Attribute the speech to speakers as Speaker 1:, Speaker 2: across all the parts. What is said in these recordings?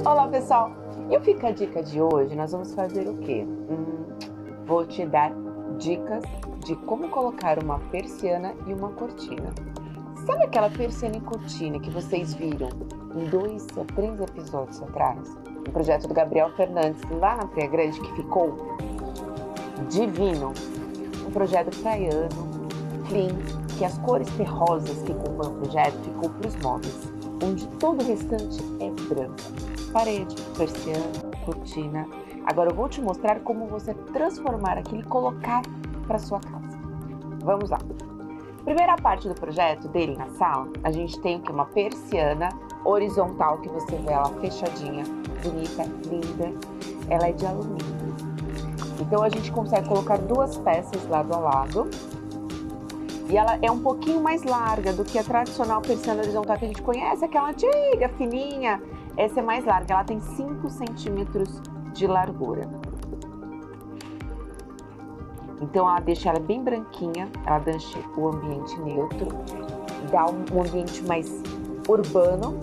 Speaker 1: Olá pessoal, e o Fica a Dica de hoje nós vamos fazer o quê? Vou te dar dicas de como colocar uma persiana e uma cortina. Sabe aquela persiana e cortina que vocês viram em 2 a 3 episódios atrás? No projeto do Gabriel Fernandes, lá na Praia Grande, que ficou divino. Um projeto praiano, clean, que as cores terrosas que compõem o projeto ficou para os móveis, onde todo o restante é branco. Parede, persiana, cortina. Agora eu vou te mostrar como você transformar aquilo e colocar para sua casa. Vamos lá. Primeira parte do projeto dele na sala, a gente tem o que? Uma persiana horizontal, que você vê ela fechadinha, bonita, linda. Ela é de alumínio. Então a gente consegue colocar 2 peças lado a lado. E ela é um pouquinho mais larga do que a tradicional persiana horizontal que a gente conhece, aquela antiga, fininha. Essa é mais larga, ela tem 5 centímetros de largura. Então ela deixa ela bem branquinha, ela deixa o ambiente neutro, dá um ambiente mais urbano.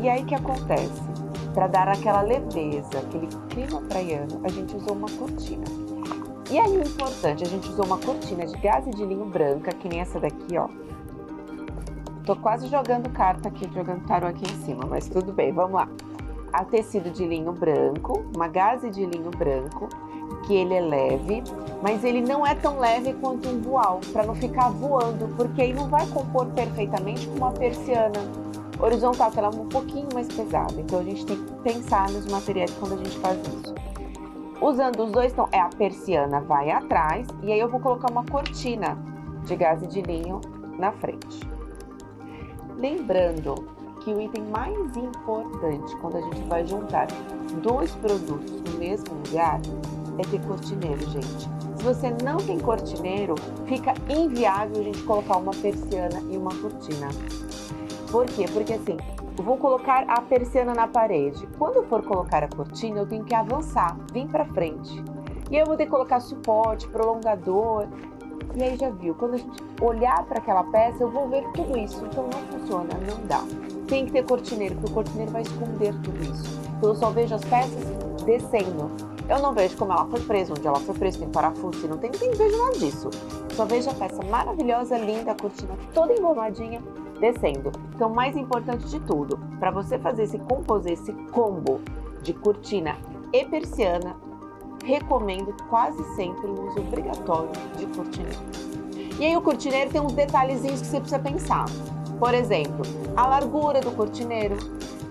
Speaker 1: E aí o que acontece? Para dar aquela leveza, aquele clima praiano, a gente usou uma cortina. E aí o importante, a gente usou uma cortina de gaze de linho branca, que nem essa daqui, ó. Tô quase jogando carta aqui, jogando tarô aqui em cima, mas tudo bem, vamos lá. A tecido de linho branco, uma gaze de linho branco, que ele é leve, mas ele não é tão leve quanto um voal, para não ficar voando, porque aí não vai compor perfeitamente com uma persiana horizontal, que ela é um pouquinho mais pesada. Então a gente tem que pensar nos materiais quando a gente faz isso. Usando os dois, então, a persiana vai atrás, e aí eu vou colocar uma cortina de gaze de linho na frente. Lembrando que o item mais importante quando a gente vai juntar 2 produtos no mesmo lugar é ter cortineiro, gente. Se você não tem cortineiro, fica inviável a gente colocar uma persiana e uma cortina. Por quê? Porque assim, eu vou colocar a persiana na parede. Quando eu for colocar a cortina, eu tenho que avançar, vir para frente. E aí eu vou ter que colocar suporte, prolongador. E aí já viu, quando a gente olhar para aquela peça, eu vou ver tudo isso. Então não funciona, não dá. Tem que ter cortineiro, porque o cortineiro vai esconder tudo isso. Então eu só vejo as peças descendo. Eu não vejo como ela foi presa, onde ela foi presa, tem parafuso, se não tem, não vejo nada disso. Só vejo a peça maravilhosa, linda, a cortina toda engomadinha, descendo. Então, mais importante de tudo, para você fazer esse combo de cortina e persiana, recomendo quase sempre o uso obrigatório de cortineiro. E aí o cortineiro tem uns detalhezinhos que você precisa pensar. Por exemplo, a largura do cortineiro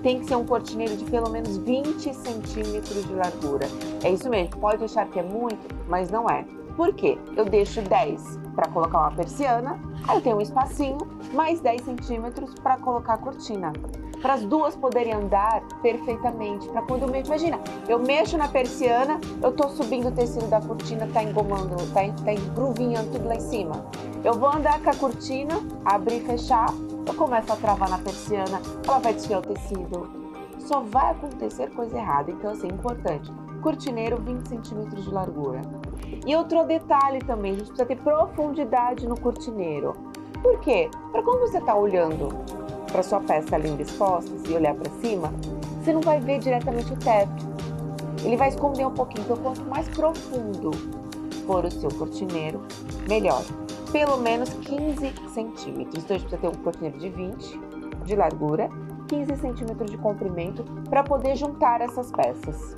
Speaker 1: tem que ser um cortineiro de pelo menos 20 centímetros de largura. É isso mesmo, pode achar que é muito, mas não é. Por quê? Eu deixo 10 para colocar uma persiana, aí eu tenho um espacinho, mais 10 centímetros para colocar a cortina. Para as duas poderem andar perfeitamente, para quando imagina, eu mexo na persiana, eu tô subindo o tecido da cortina, tá engomando, tá engruvinhando tudo lá em cima. Eu vou andar com a cortina, abrir e fechar, eu começo a travar na persiana, ela vai desfiar o tecido, só vai acontecer coisa errada. Então assim, importante, cortineiro 20 centímetros de largura. E outro detalhe também, a gente precisa ter profundidade no cortineiro. Por quê? Para quando você está olhando para sua peça linda exposta e olhar para cima, você não vai ver diretamente o teto. Ele vai esconder um pouquinho. Então, quanto mais profundo for o seu cortineiro, melhor. Pelo menos 15 centímetros. Então, a gente precisa ter um cortineiro de 20 de largura, 15 centímetros de comprimento para poder juntar essas peças.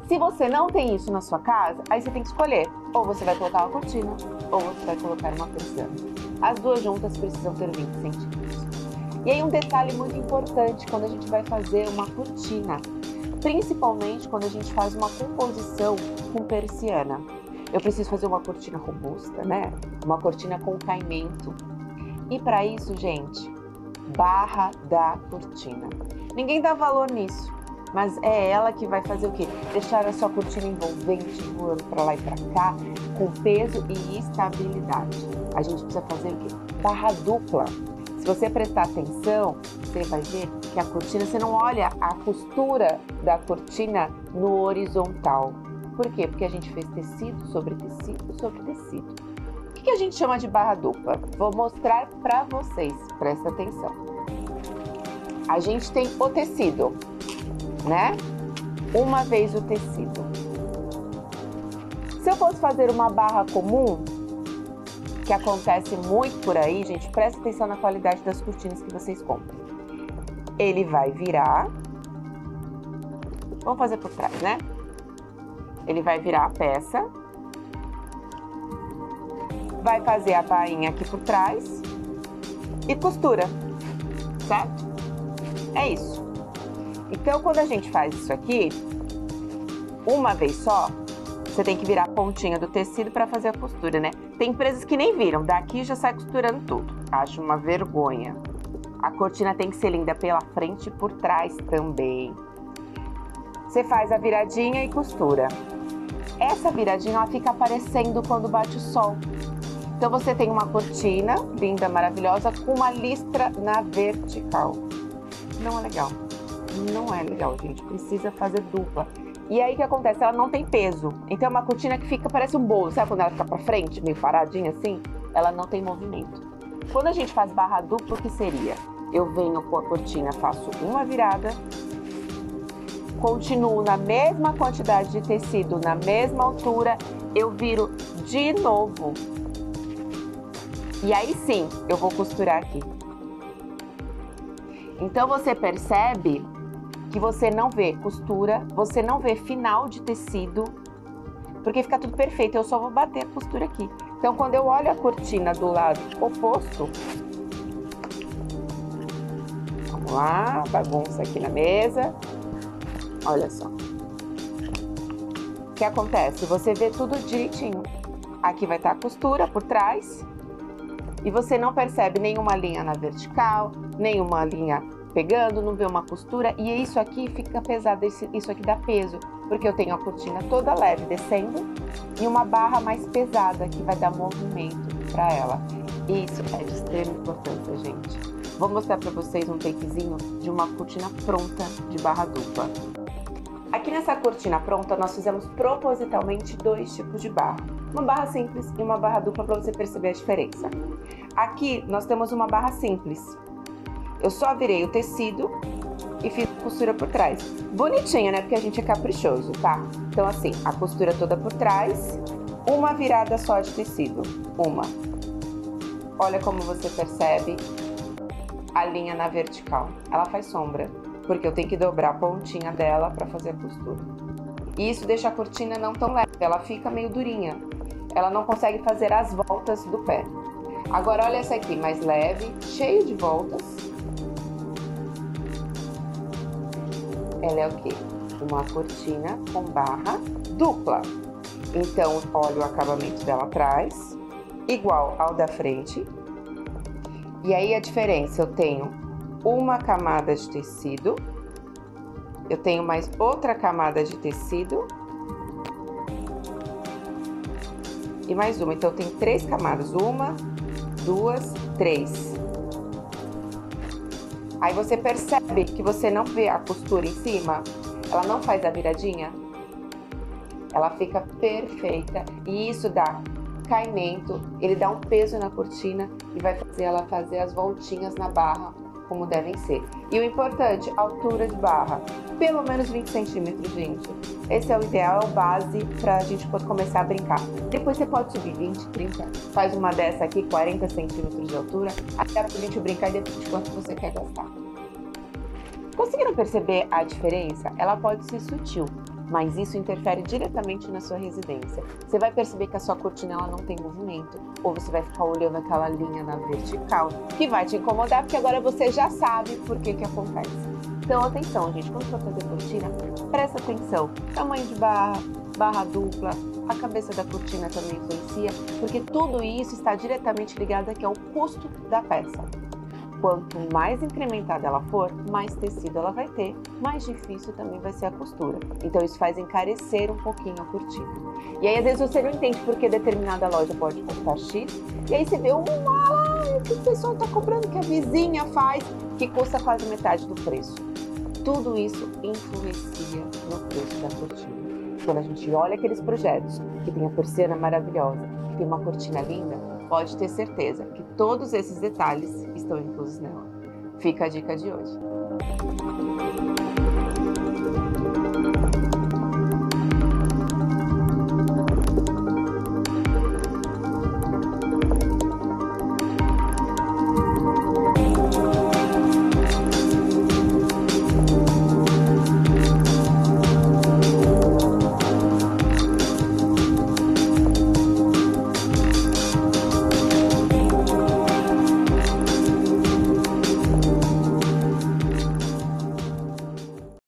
Speaker 1: Se você não tem isso na sua casa, aí você tem que escolher. Ou você vai colocar uma cortina, ou você vai colocar uma persiana. As duas juntas precisam ter 20 centímetros. E aí um detalhe muito importante quando a gente vai fazer uma cortina, principalmente quando a gente faz uma composição com persiana. Eu preciso fazer uma cortina robusta, né? Uma cortina com caimento. E para isso, gente, barra da cortina. Ninguém dá valor nisso. Mas é ela que vai fazer o quê? Deixar a sua cortina envolvente, voando para lá e para cá, com peso e estabilidade. A gente precisa fazer o quê? Barra dupla. Se você prestar atenção, você vai ver que a cortina, você não olha a costura da cortina no horizontal. Por quê? Porque a gente fez tecido sobre tecido sobre tecido. O que a gente chama de barra dupla? Vou mostrar para vocês, presta atenção. A gente tem o tecido, né? Uma vez o tecido. Se eu fosse fazer uma barra comum, que acontece muito por aí, gente, presta atenção na qualidade das cortinas que vocês compram. Ele vai virar, vamos fazer por trás, né? Ele vai virar a peça, vai fazer a bainha aqui por trás e costura, certo? É isso. Então, quando a gente faz isso aqui, uma vez só, você tem que virar a pontinha do tecido para fazer a costura, né? Tem empresas que nem viram, daqui já sai costurando tudo. Acho uma vergonha. A cortina tem que ser linda pela frente e por trás também. Você faz a viradinha e costura. Essa viradinha, ela fica aparecendo quando bate o sol. Então, você tem uma cortina linda, maravilhosa, com uma listra na vertical. Não é legal. Não é legal, gente. Precisa fazer dupla. E aí, o que acontece? Ela não tem peso. Então, é uma cortina que fica, parece um bolo. Sabe quando ela fica pra frente, meio paradinha assim? Ela não tem movimento. Quando a gente faz barra dupla, o que seria? Eu venho com a cortina, faço uma virada, continuo na mesma quantidade de tecido, na mesma altura, eu viro de novo. E aí sim, eu vou costurar aqui. Então, você percebe que você não vê costura, você não vê final de tecido, porque fica tudo perfeito, eu só vou bater a costura aqui. Então, quando eu olho a cortina do lado oposto, vamos lá, bagunça aqui na mesa, olha só. O que acontece? Você vê tudo direitinho. Aqui vai estar a costura por trás, e você não percebe nenhuma linha na vertical, nenhuma linha pegando, não vê uma costura, e isso aqui fica pesado, isso aqui dá peso, porque eu tenho a cortina toda leve descendo e uma barra mais pesada que vai dar movimento para ela. Isso é de extrema importância, gente. Vou mostrar para vocês um takezinho de uma cortina pronta de barra dupla. Aqui nessa cortina pronta, nós fizemos propositalmente dois tipos de barra. Uma barra simples e uma barra dupla para você perceber a diferença. Aqui nós temos uma barra simples. Eu só virei o tecido e fiz a costura por trás. Bonitinha, né? Porque a gente é caprichoso, tá? Então assim, a costura toda por trás, uma virada só de tecido. Uma. Olha como você percebe a linha na vertical. Ela faz sombra, porque eu tenho que dobrar a pontinha dela para fazer a costura. E isso deixa a cortina não tão leve, ela fica meio durinha. Ela não consegue fazer as voltas do pé. Agora olha essa aqui, mais leve, cheio de voltas. Ela é o quê? Uma cortina com barra dupla. Então, olha o acabamento dela atrás, igual ao da frente. E aí a diferença, eu tenho uma camada de tecido, eu tenho mais outra camada de tecido e mais uma. Então, eu tenho 3 camadas, 1, 2, 3. Aí você percebe que você não vê a costura em cima, ela não faz a viradinha, ela fica perfeita e isso dá caimento, ele dá um peso na cortina e vai fazer ela fazer as voltinhas na barra como devem ser. E o importante, altura de barra, pelo menos 20 centímetros, gente. Esse é o ideal, é o base pra gente poder começar a brincar. Depois você pode subir 20, 30, faz uma dessa aqui, 40 centímetros de altura, até pra gente brincar e depende de quanto você quer gastar. Conseguiram perceber a diferença? Ela pode ser sutil, mas isso interfere diretamente na sua residência. Você vai perceber que a sua cortina ela não tem movimento, ou você vai ficar olhando aquela linha na vertical, que vai te incomodar, porque agora você já sabe por que que acontece. Então, atenção, gente, quando for fazer cortina, presta atenção. Tamanho de barra, barra dupla, a cabeça da cortina também influencia, porque tudo isso está diretamente ligado aqui ao custo da peça. Quanto mais incrementada ela for, mais tecido ela vai ter, mais difícil também vai ser a costura. Então isso faz encarecer um pouquinho a cortina. E aí às vezes você não entende porque determinada loja pode custar X, e aí você vê que o pessoal está cobrando, que a vizinha faz, que custa quase metade do preço. Tudo isso influencia no preço da cortina. Quando a gente olha aqueles projetos, que tem a persiana maravilhosa, que tem uma cortina linda, pode ter certeza que todos esses detalhes estão inclusos nela. Fica a dica de hoje.